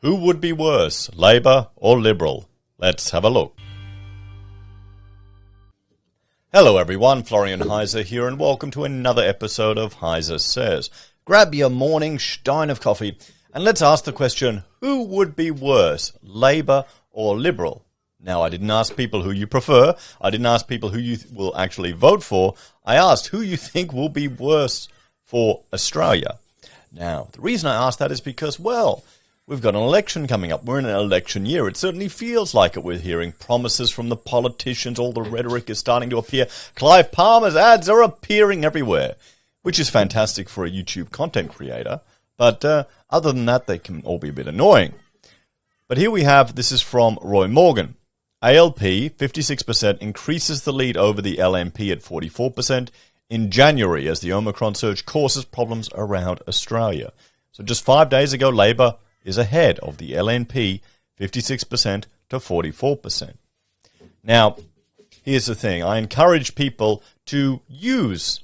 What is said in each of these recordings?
Who would be worse, Labour or Liberal? Let's have a look. Hello everyone, Florian.Heise here, and welcome to another episode of HeiseSays. Grab your morning stein of coffee and let's ask the question, who would be worse, Labour or Liberal? Now, I didn't ask people who you prefer. I didn't ask people who you will actually vote for. I asked who you think will be worse for Australia. Now, the reason I asked that is because, well, we've got an election coming up. We're in an election year. It certainly feels like it. We're hearing promises from the politicians. All the rhetoric is starting to appear. Clive Palmer's ads are appearing everywhere, which is fantastic for a YouTube content creator. But other than that, they can all be a bit annoying. But here we have, this is from Roy Morgan. ALP, 56%, increases the lead over the LNP at 44% in January as the Omicron surge causes problems around Australia. So just 5 days ago, Labor is ahead of the LNP, 56% to 44%. Now, here's the thing. I encourage people to use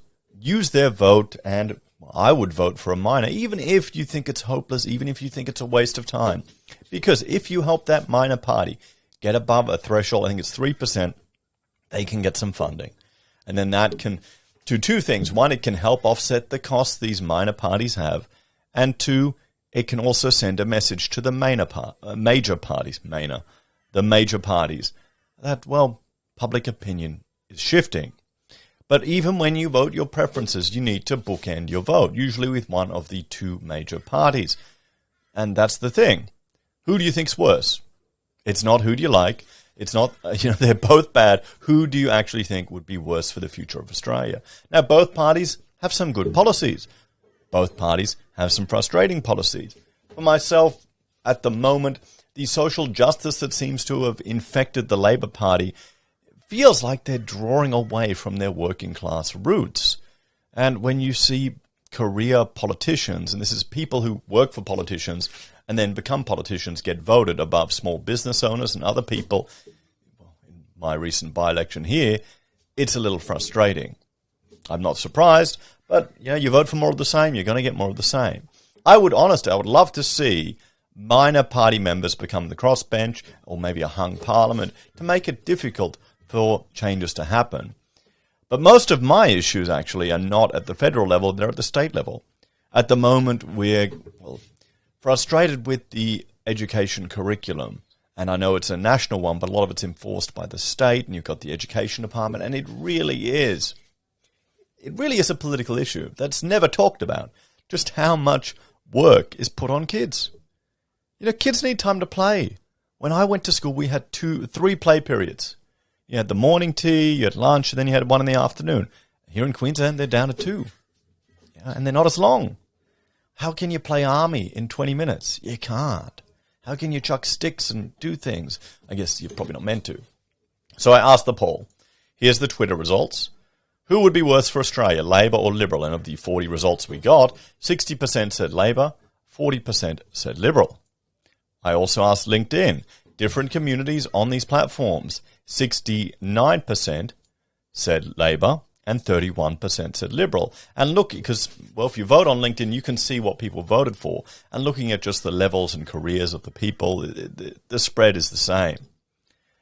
their vote, and I would vote for a minor, even if you think it's hopeless, even if you think it's a waste of time. Because if you help that minor party get above a threshold, I think it's 3%, they can get some funding. And then that can do two things. One, it can help offset the costs these minor parties have. And two, it can also send a message to the major parties that, well, public opinion is shifting. But even when you vote your preferences, you need to bookend your vote, usually with one of the two major parties. And that's the thing. Who do you think's worse? It's not who do you like. It's not, they're both bad. Who do you actually think would be worse for the future of Australia? Now, both parties have some good policies. Both parties have some frustrating policies. For myself, at the moment, the social justice that seems to have infected the Labor Party feels like they're drawing away from their working class roots. And when you see career politicians, and this is people who work for politicians and then become politicians, get voted above small business owners and other people, in my recent by-election here, it's a little frustrating. I'm not surprised, but you vote for more of the same, you're going to get more of the same. I would love to see minor party members become the crossbench or maybe a hung parliament to make it difficult for changes to happen. But most of my issues actually are not at the federal level, they're at the state level. At the moment, we're frustrated with the education curriculum. And I know it's a national one, but a lot of it's enforced by the state, and you've got the education department, and it really is a political issue that's never talked about. Just how much work is put on kids. Kids need time to play. When I went to school, we had 3 play periods. You had the morning tea, you had lunch, and then you had one in the afternoon. Here in Queensland, they're down to 2. And they're not as long. How can you play army in 20 minutes? You can't. How can you chuck sticks and do things? I guess you're probably not meant to. So I asked the poll. Here's the Twitter results. Who would be worse for Australia, Labor or Liberal? And of the 40 results we got, 60% said Labor, 40% said Liberal. I also asked LinkedIn, different communities on these platforms. 69% said Labor and 31% said Liberal. And look, because, if you vote on LinkedIn, you can see what people voted for. And looking at just the levels and careers of the people, the spread is the same.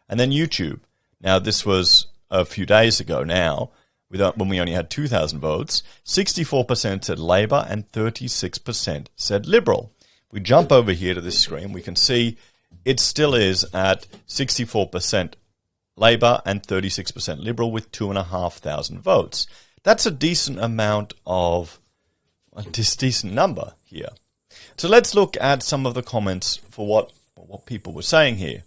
And then YouTube. Now, this was a few days ago now, when we only had 2,000 votes. 64% said Labor and 36% said Liberal. If we jump over here to this screen, we can see it still is at 64% Labor and 36% Liberal with 2,500 votes. That's a decent amount of a decent number here. So let's look at some of the comments for what people were saying here.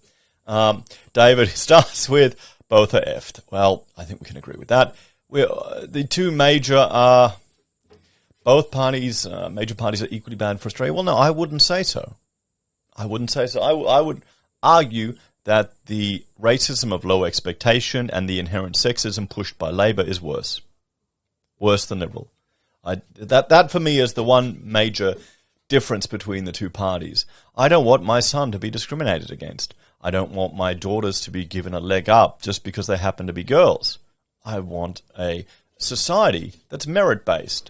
David starts with both are effed. Well, I think we can agree with that. The two major both parties, major parties are equally bad for Australia. Well, no, I wouldn't say so. I would argue that the racism of low expectation and the inherent sexism pushed by Labor is worse than Liberal. That for me is the one major difference between the two parties. I don't want my son to be discriminated against. I don't want my daughters to be given a leg up just because they happen to be girls. I want a society that's merit-based.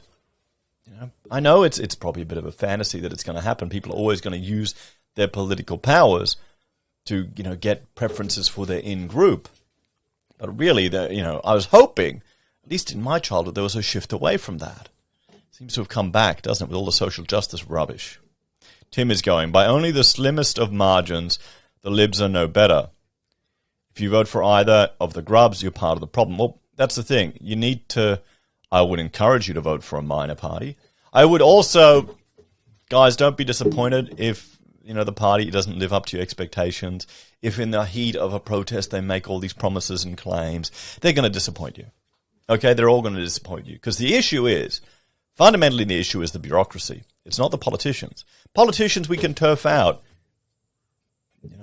I know it's probably a bit of a fantasy that it's going to happen. People are always going to use their political powers to, get preferences for their in-group. But really, I was hoping, at least in my childhood, there was a shift away from that. Seems to have come back, doesn't it, with all the social justice rubbish. Tim is going, by only the slimmest of margins, the libs are no better. If you vote for either of the grubs, you're part of the problem. Well, that's the thing. I would encourage you to vote for a minor party. I would also, guys, don't be disappointed if, the party doesn't live up to your expectations. If in the heat of a protest they make all these promises and claims, they're going to disappoint you. Okay, they're all going to disappoint you. Because fundamentally the issue is the bureaucracy. It's not the politicians. Politicians we can turf out.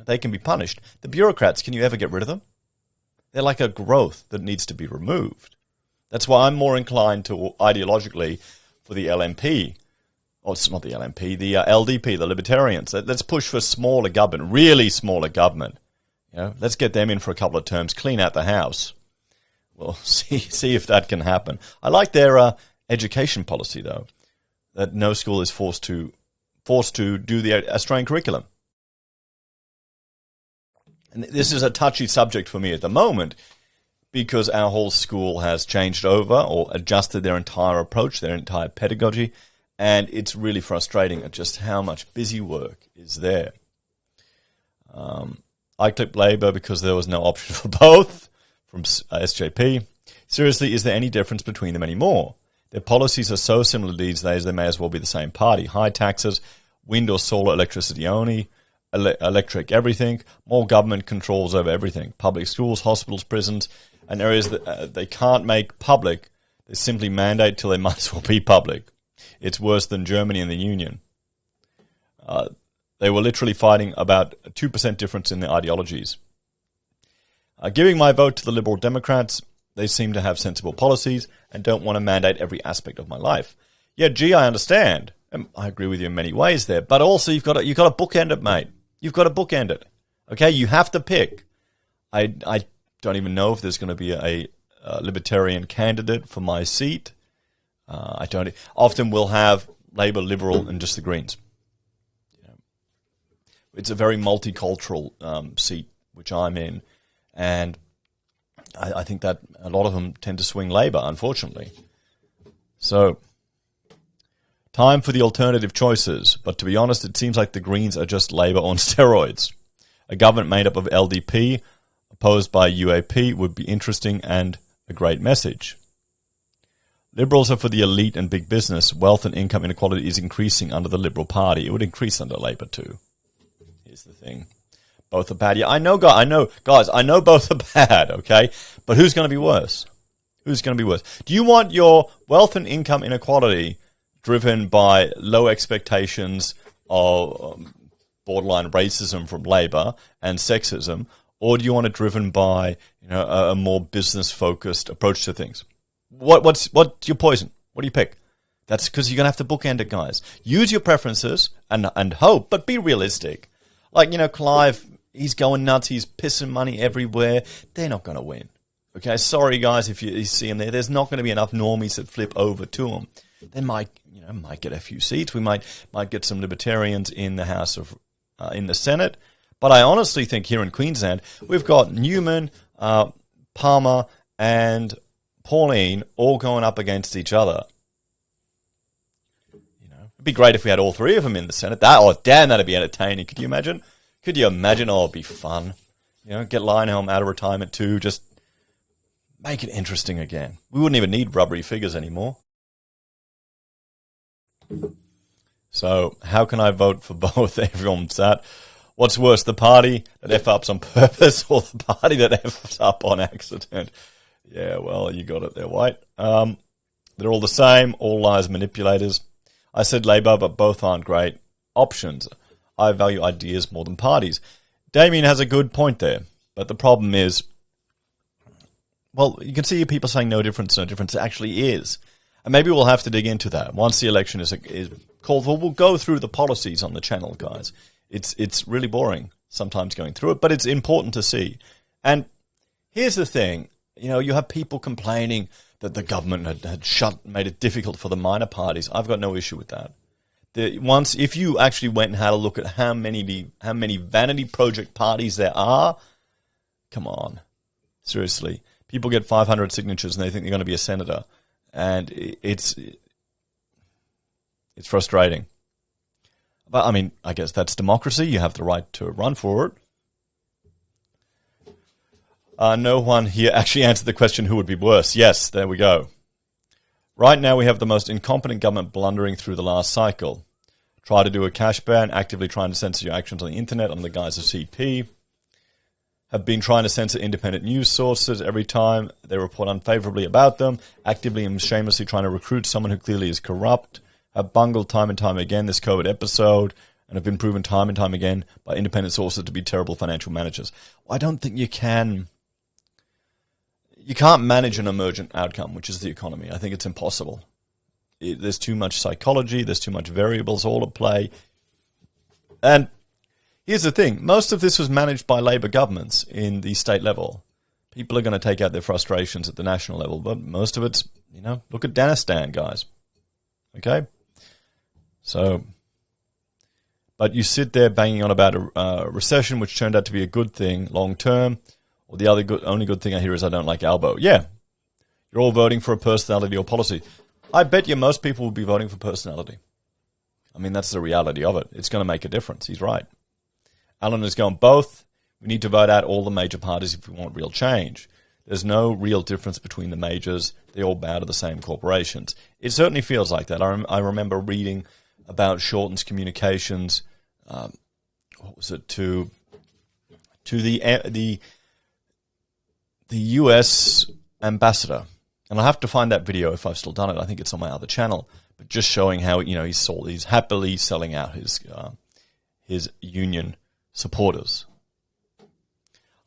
They can be punished. The bureaucrats, can you ever get rid of them? They're like a growth that needs to be removed. That's why I'm more inclined to ideologically for the LNP. Oh, it's not the LNP, the LDP, the Libertarians. Let's push for smaller government, really smaller government. Let's get them in for a couple of terms, clean out the house. We'll see if that can happen. I like their education policy, though, that no school is forced to do the Australian curriculum. And this is a touchy subject for me at the moment because our whole school has changed over or adjusted their entire approach, their entire pedagogy, and it's really frustrating at just how much busy work is there. I clicked Labor because there was no option for both from SJP. Seriously, is there any difference between them anymore? Their policies are so similar these days they may as well be the same party. High taxes, wind or solar electricity only, electric everything, more government controls over everything. Public schools, hospitals, prisons, and areas that they can't make public, they simply mandate till they might as well be public. It's worse than Germany and the Union. They were literally fighting about a 2% difference in their ideologies. Giving my vote to the Liberal Democrats, they seem to have sensible policies and don't want to mandate every aspect of my life. Yeah, gee, I understand. I agree with you in many ways there, but also you've got to bookend it, mate. You've got to bookend it. Okay, you have to pick. I don't even know if there's going to be a Libertarian candidate for my seat. Often we'll have Labor, Liberal, and just the Greens. It's a very multicultural seat, which I'm in, and I think that a lot of them tend to swing Labor, unfortunately. So, time for the alternative choices, but to be honest, it seems like the Greens are just Labor on steroids. A government made up of LDP, opposed by UAP, would be interesting and a great message. Liberals are for the elite and big business. Wealth and income inequality is increasing under the Liberal Party. It would increase under Labor too. Here's the thing. Both are bad. Yeah, I know, guys, I know both are bad, okay? But who's going to be worse? Who's going to be worse? Do you want your wealth and income inequality driven by low expectations of borderline racism from Labor and sexism, or do you want it driven by a more business-focused approach to things? What's your poison? What do you pick? That's because you're going to have to bookend it, guys. Use your preferences and hope, but be realistic. Like, Clive, he's going nuts. He's pissing money everywhere. They're not going to win. Okay, sorry, guys, if you see him there. There's not going to be enough normies that flip over to him. They might get a few seats. We might get some libertarians in the in the Senate. But I honestly think here in Queensland, we've got Newman, Palmer, and Pauline all going up against each other. It'd be great if we had all three of them in the Senate. That'd be entertaining. Could you imagine? Oh, it'd be fun. Get Lionhelm out of retirement too. Just make it interesting again. We wouldn't even need rubbery figures anymore. So, how can I vote for both? Everyone's that. What's worse, the party that F-ups on purpose or the party that F-ups up on accident? Yeah, well, you got it there, White. They're all the same, all lies manipulators. I said Labor, but both aren't great options. I value ideas more than parties. Damien has a good point there, but the problem is, well, you can see people saying no difference. It actually is. And maybe we'll have to dig into that. Once the election is called for, we'll go through the policies on the channel, guys. It's really boring sometimes going through it, but it's important to see. And here's the thing. You have people complaining that the government had made it difficult for the minor parties. I've got no issue with that. If you actually went and had a look at how many vanity project parties there are, come on, seriously, people get 500 signatures and they think they're going to be a senator, and it's frustrating. But I mean, I guess that's democracy. You have the right to run for it. No one here actually answered the question, who would be worse? Yes, there we go. Right now we have the most incompetent government blundering through the last cycle. Try to do a cash ban, actively trying to censor your actions on the internet under the guise of CP. Have been trying to censor independent news sources every time they report unfavorably about them, actively and shamelessly trying to recruit someone who clearly is corrupt, have bungled time and time again this COVID episode, and have been proven time and time again by independent sources to be terrible financial managers. Well, I don't think you can. You can't manage an emergent outcome, which is the economy. I think it's impossible. There's too much psychology. There's too much variables all at play. And here's the thing. Most of this was managed by Labour governments in the state level. People are going to take out their frustrations at the national level, but most of it's, look at Danistan, guys. Okay? So, but you sit there banging on about a recession, which turned out to be a good thing long term. Or the only good thing I hear is I don't like Albo. Yeah, you're all voting for a personality or policy. I bet you most people will be voting for personality. I mean, that's the reality of it. It's going to make a difference. He's right. Alan is going both. We need to vote out all the major parties if we want real change. There's no real difference between the majors. They all bow to the same corporations. It certainly feels like that. I remember reading about Shorten's communications. What was it to the US ambassador, and I'll have to find that video if I've still done it. I think it's on my other channel, but just showing how he's happily selling out his union supporters.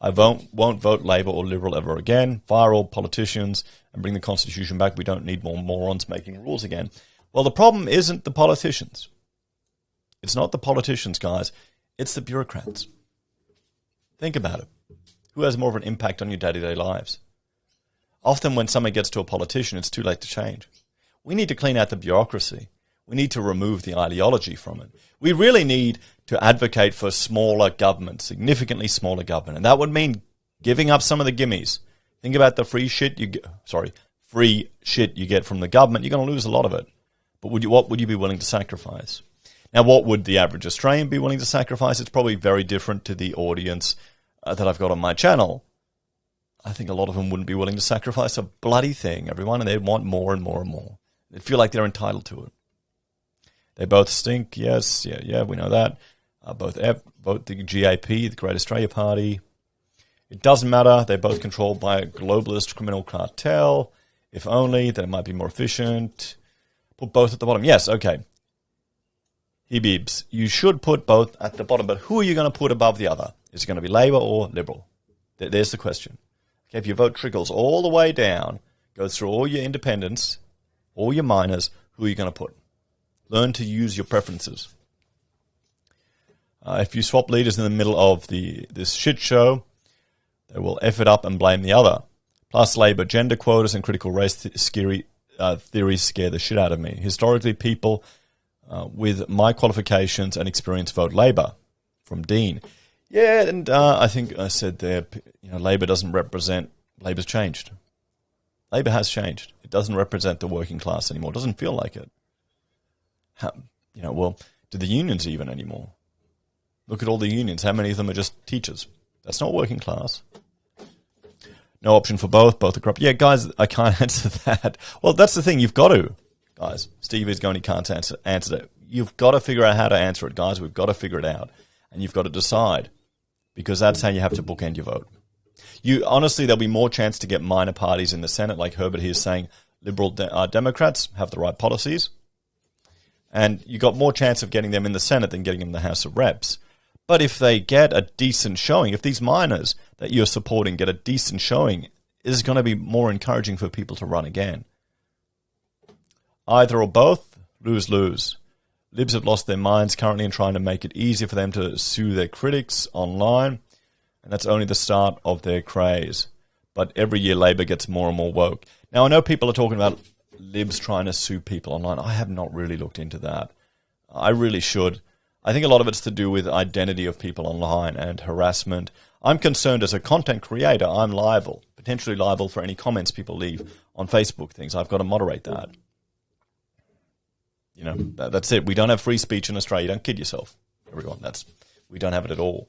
I won't vote Labour or Liberal ever again. Fire all politicians and bring the Constitution back. We don't need more morons making rules again. Well, the problem isn't the politicians. It's not the politicians, guys. It's the bureaucrats. Think about it. Who has more of an impact on your day-to-day lives? Often when someone gets to a politician, it's too late to change. We need to clean out the bureaucracy. We need to remove the ideology from it. We really need to advocate for smaller government, significantly smaller government. And that would mean giving up some of the gimmies. Think about the free shit you get from the government. You're going to lose a lot of it. But what would you be willing to sacrifice? Now, what would the average Australian be willing to sacrifice? It's probably very different to the audience that I've got on my channel. I think a lot of them wouldn't be willing to sacrifice a bloody thing, everyone, and they'd want more and more and more. They'd feel like they're entitled to it. They both stink, yes, yeah, we know that. Both the GAP, the Great Australia Party. It doesn't matter. They're both controlled by a globalist criminal cartel. If only, they might be more efficient. Put both at the bottom. Yes, okay. Hebibs, you should put both at the bottom, but who are you going to put above the other? Is it going to be Labour or Liberal? There's the question. Okay, if your vote trickles all the way down, goes through all your independents, all your minors, who are you going to put? Learn to use your preferences. If you swap leaders in the middle of this shit show, they will F it up and blame the other. Plus, Labour gender quotas and critical race theories scare the shit out of me. Historically, people with my qualifications and experience vote Labour. From Dean. Yeah, and I think I said there, Labour doesn't represent. Labour's changed. Labour has changed. It doesn't represent the working class anymore. It doesn't feel like it. Do the unions even anymore? Look at all the unions. How many of them are just teachers? That's not working class. No option for both. Both are corrupt. Yeah, guys, I can't answer that. Well, that's the thing. You've got to. Guys, Steve is going, he can't answer that. You've got to figure out how to answer it, guys. We've got to figure it out. And you've got to decide. Because that's how you have to bookend your vote. Honestly, there'll be more chance to get minor parties in the Senate, like Herbert here is saying, Liberal Democrats have the right policies. And you got more chance of getting them in the Senate than getting them in the House of Reps. But if they get a decent showing, if these minors that you're supporting get a decent showing, it is going to be more encouraging for people to run again. Either or both, lose-lose. Libs have lost their minds currently in trying to make it easier for them to sue their critics online, and that's only the start of their craze. But every year Labour gets more and more woke. Now, I know people are talking about Libs trying to sue people online. I have not really looked into that. I really should. I think a lot of it's to do with identity of people online and harassment. I'm concerned as a content creator, I'm liable, potentially liable for any comments people leave on Facebook things. I've got to moderate that. You know, that's it. We don't have free speech in Australia. Don't kid yourself, everyone. We don't have it at all.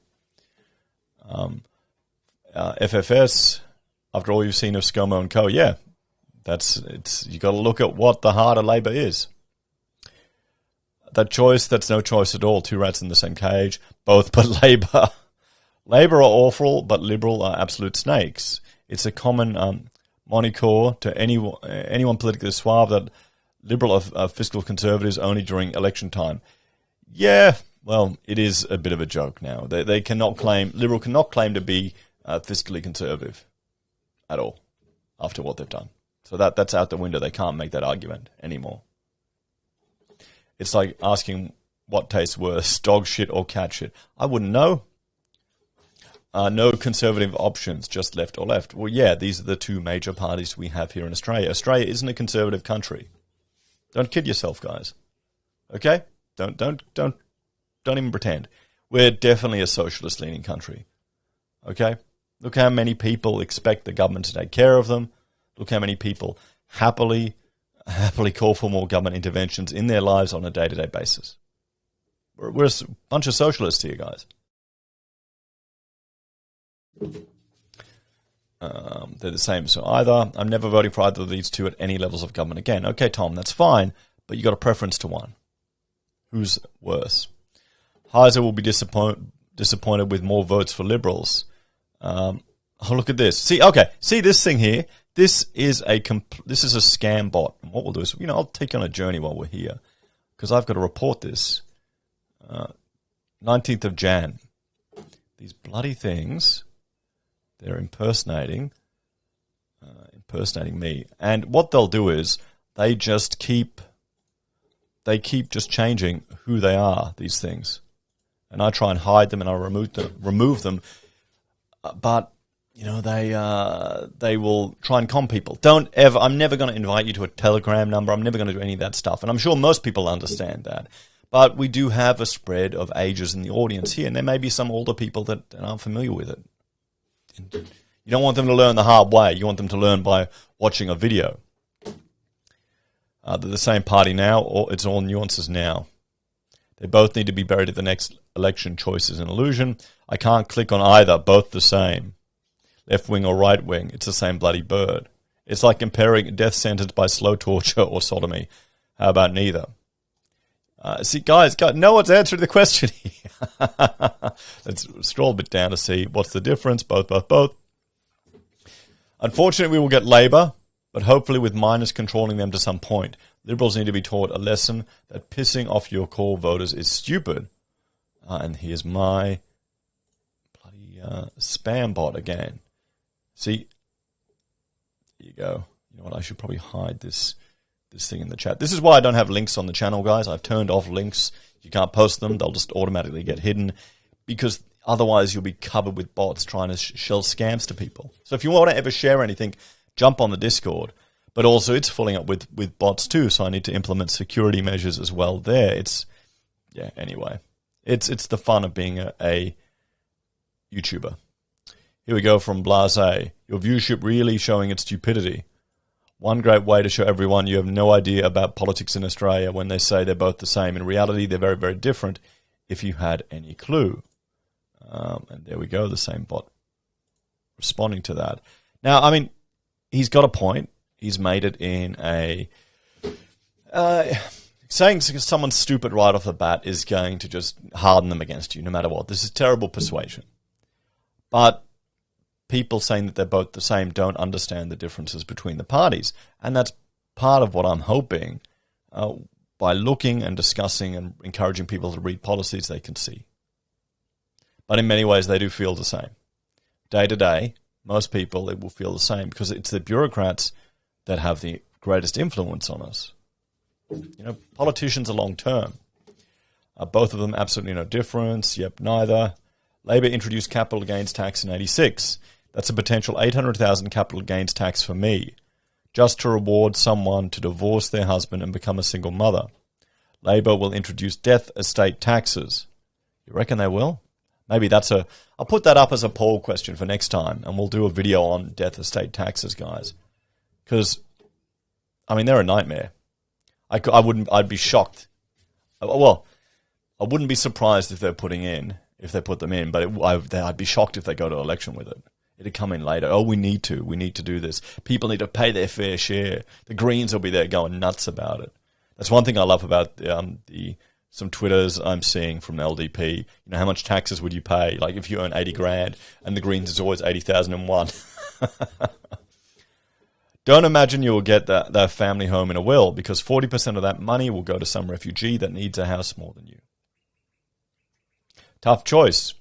FFS, after all you've seen of ScoMo and Co., yeah, you got to look at what the heart of Labor is. That choice, that's no choice at all. Two rats in the same cage, both but Labor. Labor are awful, but Liberal are absolute snakes. It's a common moniker to anyone politically suave that Liberal are fiscal conservatives only during election time. Yeah, well, it is a bit of a joke now. They cannot claim, Liberal cannot claim to be fiscally conservative at all after what they've done. So that's out the window. They can't make that argument anymore. It's like asking what tastes worse, dog shit or cat shit. I wouldn't know. No conservative options, just left or left. Well, yeah, these are the two major parties we have here in Australia. Australia isn't a conservative country. Don't kid yourself, guys. Okay? Don't even pretend. We're definitely a socialist-leaning country. Okay? Look how many people expect the government to take care of them. Look how many people happily call for more government interventions in their lives on a day-to-day basis. We're a bunch of socialists here, guys. They're the same. So I'm never voting for either of these two at any levels of government again. Okay, Tom, that's fine, but you got a preference to one. Who's worse? Heise will be disappointed with more votes for Liberals. Oh, look at this. See this thing here. This is a scam bot. And what we'll do is, I'll take you on a journey while we're here, because I've got to report this. 19th of Jan. These bloody things, they're impersonating me. And what they'll do is they keep just changing who they are, these things. And I try and hide them and I remove them. But they will try and con people. I'm never going to invite you to a Telegram number. I'm never going to do any of that stuff. And I'm sure most people understand that. But we do have a spread of ages in the audience here, and there may be some older people that aren't familiar with it. You don't want them to learn the hard way. You want them to learn by watching a video. They're the same party now, or it's all nuances now. They both need to be buried at the next election. Choice is an illusion. I can't click on either. Both the same. Left wing or right wing. It's the same bloody bird. It's like comparing a death sentence by slow torture or sodomy. How about neither? See, guys, no one's answered the question here. Let's scroll a bit down to see what's the difference. Both. Unfortunately, we will get Labor, but hopefully with minors controlling them to some point. Liberals need to be taught a lesson that pissing off your core voters is stupid. And here's my bloody spam bot again. See, here you go. You know what? I should probably hide this thing in the chat. This is why I don't have links on the channel, guys. I've turned off links. You can't post them. They'll just automatically get hidden, because otherwise you'll be covered with bots trying to shell scams to people. So if you want to ever share anything, jump on the Discord. But also it's filling up with bots too, so I need to implement security measures as well there. Anyway. It's the fun of being a YouTuber. Here we go from Blase. Your viewership really showing its stupidity. One great way to show everyone you have no idea about politics in Australia when they say they're both the same. In reality, they're very, very different, if you had any clue. And there we go, the same bot responding to that. Now, I mean, he's got a point. He's made it in a... saying someone's stupid right off the bat is going to just harden them against you, no matter what. This is terrible persuasion. But people saying that they're both the same don't understand the differences between the parties. And that's part of what I'm hoping, by looking and discussing and encouraging people to read policies they can see. But in many ways, they do feel the same. Day to day, most people, it will feel the same, because it's the bureaucrats that have the greatest influence on us. Politicians are long-term. Both of them, absolutely no difference. Yep, neither. Labor introduced capital gains tax in 86. That's a potential 800,000 capital gains tax for me, just to reward someone to divorce their husband and become a single mother. Labor will introduce death estate taxes. You reckon they will? Maybe I'll put that up as a poll question for next time, and we'll do a video on death estate taxes, guys. Because, I mean, they're a nightmare. I'd be shocked. Well, I wouldn't be surprised if they put them in, but I'd be shocked if they go to election with it. It'd come in later. Oh, we need to do this. People need to pay their fair share. The Greens will be there going nuts about it. That's one thing I love about some Twitters I'm seeing from LDP. You know, how much taxes would you pay? Like if you earn 80 grand, and the Greens is always 80,001. Don't imagine you will get that family home in a will, because 40% of that money will go to some refugee that needs a house more than you. Tough choice.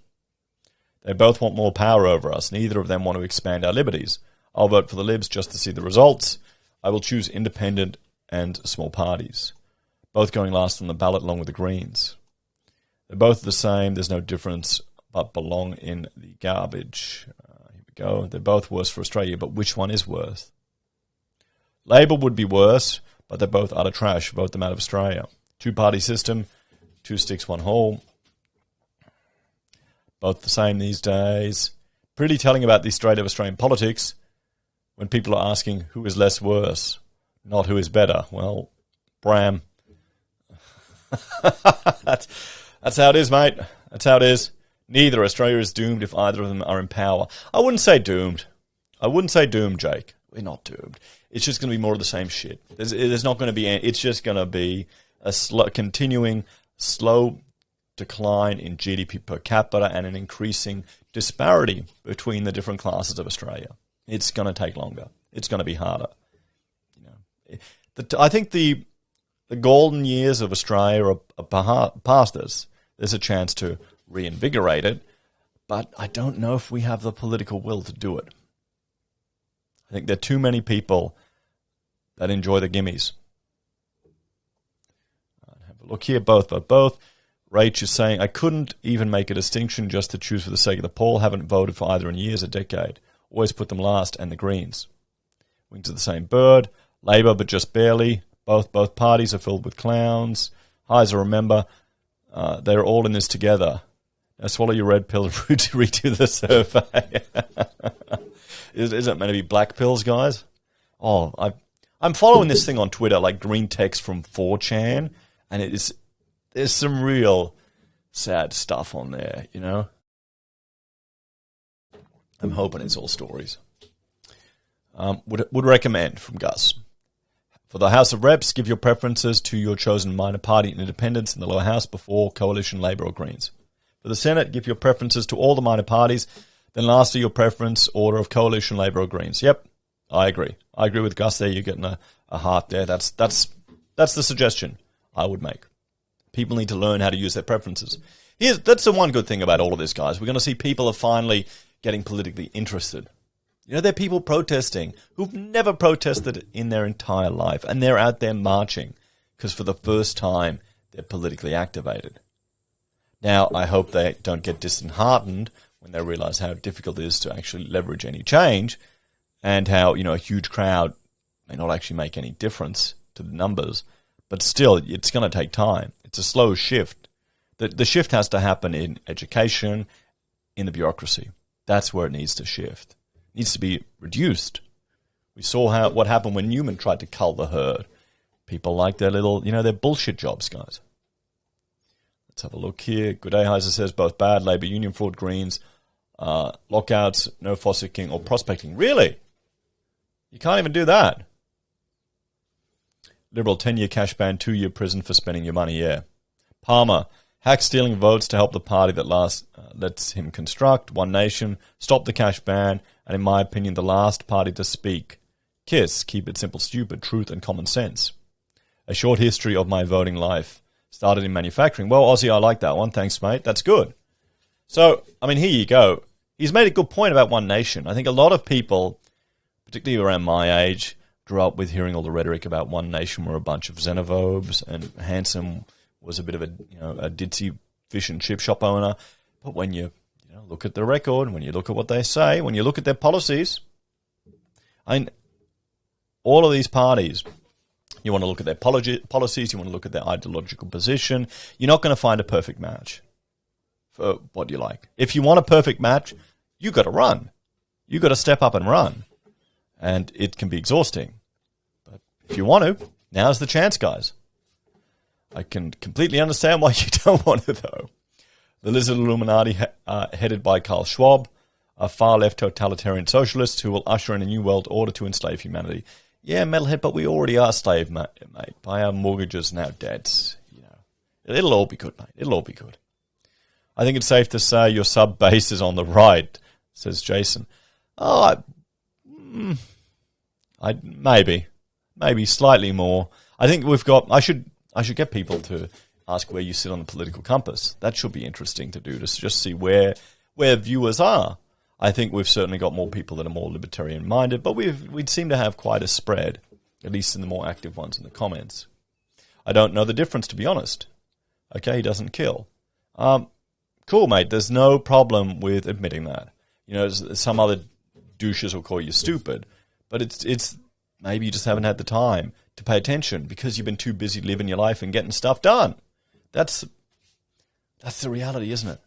They both want more power over us. Neither of them want to expand our liberties. I'll vote for the Libs just to see the results. I will choose independent and small parties. Both going last on the ballot along with the Greens. They're both the same. There's no difference, but belong in the garbage. Here we go. They're both worse for Australia, but which one is worse? Labor would be worse, but they're both utter trash. Vote them out of Australia. Two-party system, 2 sticks, 1 hole. Both the same these days. Pretty telling about the state of Australian politics when people are asking who is less worse, not who is better. Well, Bram. That's how it is, mate. That's how it is. Neither Australia is doomed if either of them are in power. I wouldn't say doomed. Jake. We're not doomed. It's just going to be more of the same shit. There's not going to be. It's just going to be a continuing slow decline in GDP per capita and an increasing disparity between the different classes of Australia. It's going to take longer. It's going to be harder. You know, I think the golden years of Australia are past us. There's a chance to reinvigorate it, but I don't know if we have the political will to do it. I think there are too many people that enjoy the gimmies. Have a look here, both. Rach is saying, I couldn't even make a distinction just to choose for the sake of the poll. Haven't voted for either in years, a decade. Always put them last, and the Greens. Wings of the same bird. Labor, but just barely. Both parties are filled with clowns. Heise, remember, they're all in this together. Now swallow your red pill and redo the survey. Is it meant to be black pills, guys? Oh, I'm following this thing on Twitter, like green text from 4chan, and there's some real sad stuff on there, you know? I'm hoping it's all stories. Would recommend from Gus. For the House of Reps, give your preferences to your chosen minor party and independents in the lower house before Coalition, Labor or Greens. For the Senate, give your preferences to all the minor parties, then lastly your preference order of Coalition, Labor or Greens. Yep, I agree. I agree with Gus there. You're getting a heart there. That's the suggestion I would make. People need to learn how to use their preferences. That's the one good thing about all of this, guys. We're going to see people are finally getting politically interested. You know, there are people protesting who've never protested in their entire life, and they're out there marching because for the first time they're politically activated. Now, I hope they don't get disheartened when they realize how difficult it is to actually leverage any change and how, you know, a huge crowd may not actually make any difference to the numbers. But still, it's going to take time. It's a slow shift. The shift has to happen in education, in the bureaucracy. That's where it needs to shift. It needs to be reduced. We saw what happened when Newman tried to cull the herd. People like their little, you know, their bullshit jobs, guys. Let's have a look here. Good day, Heise says, both bad, Labor, union fraud, Greens, lockouts, no fossicking or prospecting. Really? You can't even do that. Liberal 10-year cash ban, 2-year prison for spending your money, yeah. Palmer, hack stealing votes to help the party that lets him construct. One Nation, stop the cash ban, and in my opinion, the last party to speak. KISS, keep it simple, stupid, truth and common sense. A short history of my voting life. Started in manufacturing. Well, Aussie, I like that one. Thanks, mate. That's good. So, I mean, here you go. He's made a good point about One Nation. I think a lot of people, particularly around my age, grew up with hearing all the rhetoric about One Nation were a bunch of xenophobes, and Hanson was a bit of a ditzy fish and chip shop owner. But when you look at the record, when you look at what they say, when you look at their policies, all of these parties You want to look at their policies. You want to look at their ideological position. You're not going to find a perfect match for what you like. If you want a perfect match, you got to run. You got to step up and run. And it can be exhausting. But if you want to, now's the chance, guys. I can completely understand why you don't want to, though. The Lizard Illuminati, headed by Karl Schwab, are far-left totalitarian socialists who will usher in a new world order to enslave humanity. Yeah, metalhead, but we already are slave, mate, by our mortgages and our debts. You know, it'll all be good, mate. It'll all be good. I think it's safe to say your sub-base is on the right, says Jason. Oh, maybe slightly more. I think we've got. I should get people to ask where you sit on the political compass. That should be interesting to do, to just see where viewers are. I think we've certainly got more people that are more libertarian-minded, but we'd seem to have quite a spread, at least in the more active ones in the comments. I don't know the difference, to be honest. Okay, he doesn't kill. Cool, mate. There's no problem with admitting that. You know, some other douches will call you stupid, but it's maybe you just haven't had the time to pay attention because you've been too busy living your life and getting stuff done. That's the reality, isn't it?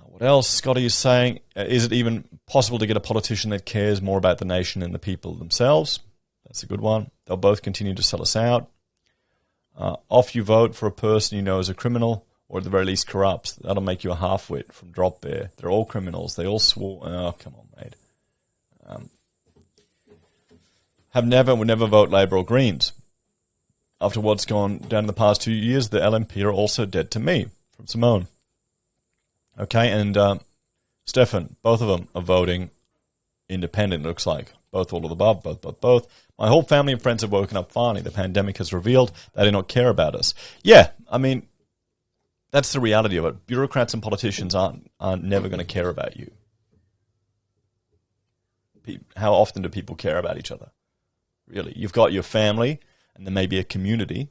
What else? Scotty is saying, is it even possible to get a politician that cares more about the nation than the people themselves? That's a good one. They'll both continue to sell us out. Off you vote for a person you know is a criminal, or at the very least corrupt. That'll make you a half-wit from Drop Bear. They're all criminals. They all swore. Oh, come on, mate. Would never vote Labour or Greens. After what's gone down in the past 2 years, the LNP are also dead to me, from Simone. Okay, and Stefan, both of them are voting independent, it looks like. Both, all of the above, both. My whole family and friends have woken up finally. The pandemic has revealed they do not care about us. Yeah, I mean, that's the reality of it. Bureaucrats and politicians aren't never going to care about you. How often do people care about each other? Really, you've got your family, and there may be a community,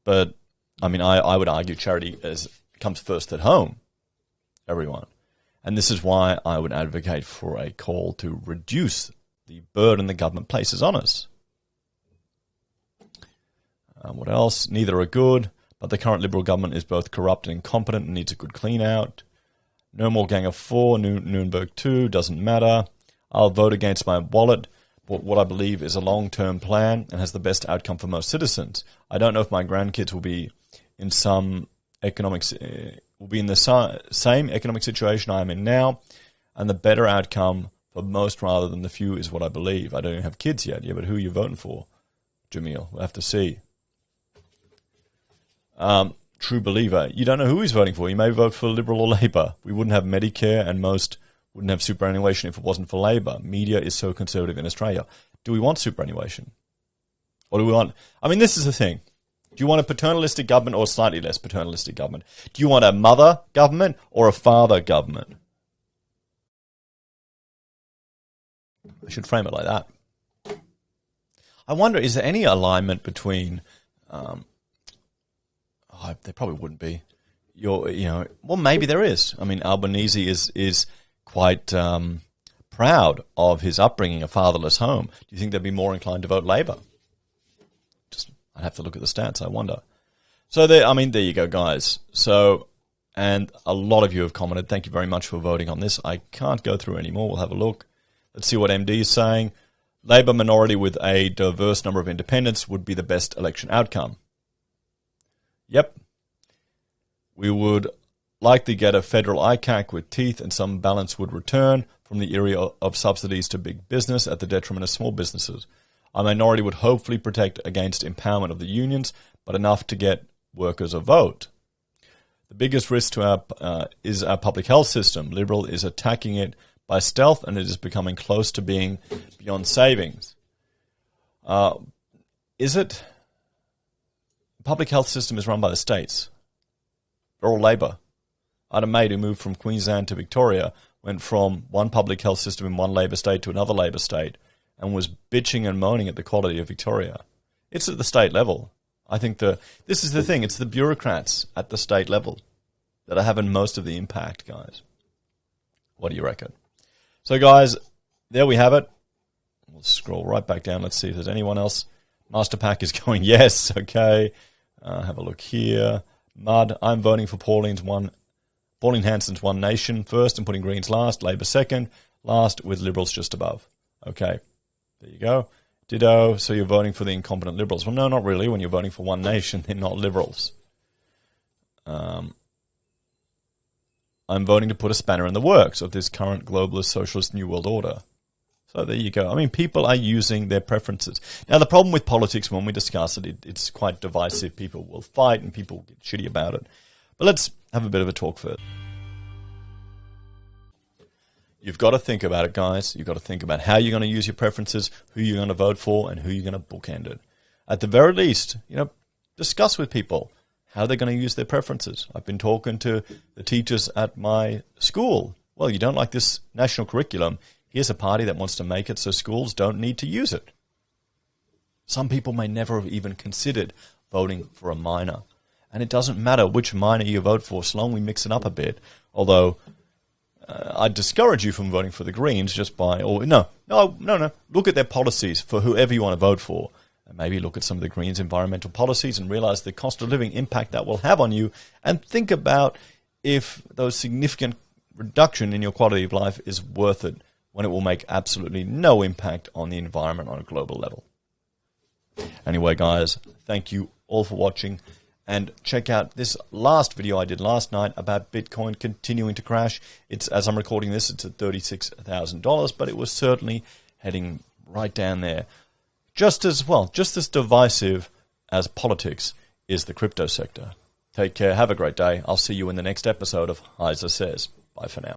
but I mean, I would argue charity comes first at home, everyone. And this is why I would advocate for a call to reduce the burden the government places on us. What else? Neither are good, but the current Liberal government is both corrupt and incompetent and needs a good clean out. No more Gang of Four, Nuremberg 2, doesn't matter. I'll vote against my wallet, what I believe is a long-term plan and has the best outcome for most citizens. I don't know if my grandkids will be in the same economic situation I am in now, and the better outcome for most rather than the few is what I believe. I don't even have kids yet. Yeah, but who are you voting for, Jamil? We'll have to see. True believer. You don't know who he's voting for. You may vote for Liberal or Labour. We wouldn't have Medicare, and most wouldn't have superannuation if it wasn't for Labour. Media is so conservative in Australia. Do we want superannuation? Or do we want... I mean, this is the thing. Do you want a paternalistic government or a slightly less paternalistic government? Do you want a mother government or a father government? I should frame it like that. I wonder, is there any alignment between... there probably wouldn't be. Well, maybe there is. I mean, Albanese is quite proud of his upbringing, a fatherless home. Do you think they'd be more inclined to vote Labour? I'd have to look at the stats, I wonder. So, there you go, guys. So, and a lot of you have commented. Thank you very much for voting on this. I can't go through any more. We'll have a look. Let's see what MD is saying. Labour minority with a diverse number of independents would be the best election outcome. Yep. We would likely get a federal ICAC with teeth, and some balance would return from the area of subsidies to big business at the detriment of small businesses. A minority would hopefully protect against empowerment of the unions, but enough to get workers a vote. The biggest risk to is our public health system. Liberal is attacking it by stealth, and it is becoming close to being beyond savings. Is it? The public health system is run by the states. They're all Labour. I had a mate who moved from Queensland to Victoria, went from one public health system in one Labour state to another Labour state, and was bitching and moaning at the quality of Victoria. It's at the state level. I think this is the thing, it's the bureaucrats at the state level that are having most of the impact, guys. What do you reckon? So, guys, there we have it. We'll scroll right back down. Let's see if there's anyone else. Masterpack is going yes. Okay. Have a look here. Mud. I'm voting for Pauline Hanson's One Nation first and putting Greens last. Labour second. Last with Liberals just above. Okay. There you go. Ditto. So you're voting for the incompetent Liberals. Well, no, not really. When you're voting for One Nation, they're not Liberals. I'm voting to put a spanner in the works of this current globalist socialist new world order. So there you go. I mean, people are using their preferences. Now, the problem with politics, when we discuss it, it's quite divisive. People will fight and people get shitty about it. But let's have a bit of a talk first. You've got to think about it, guys. You've got to think about how you're going to use your preferences, who you're going to vote for, and who you're going to bookend it. At the very least, discuss with people how they're going to use their preferences. I've been talking to the teachers at my school. Well, you don't like this national curriculum. Here's a party that wants to make it so schools don't need to use it. Some people may never have even considered voting for a minor. And it doesn't matter which minor you vote for, so long we mix it up a bit. Although, I'd discourage you from voting for the Greens no. Look at their policies for whoever you want to vote for. And maybe look at some of the Greens' environmental policies and realize the cost of living impact that will have on you. And think about if those significant reduction in your quality of life is worth it when it will make absolutely no impact on the environment on a global level. Anyway, guys, thank you all for watching. And check out this last video I did last night about Bitcoin continuing to crash. It's, as I'm recording this, it's at $36,000, but it was certainly heading right down there. Just as divisive as politics is the crypto sector. Take care. Have a great day. I'll see you in the next episode of HeiseSays. Bye for now.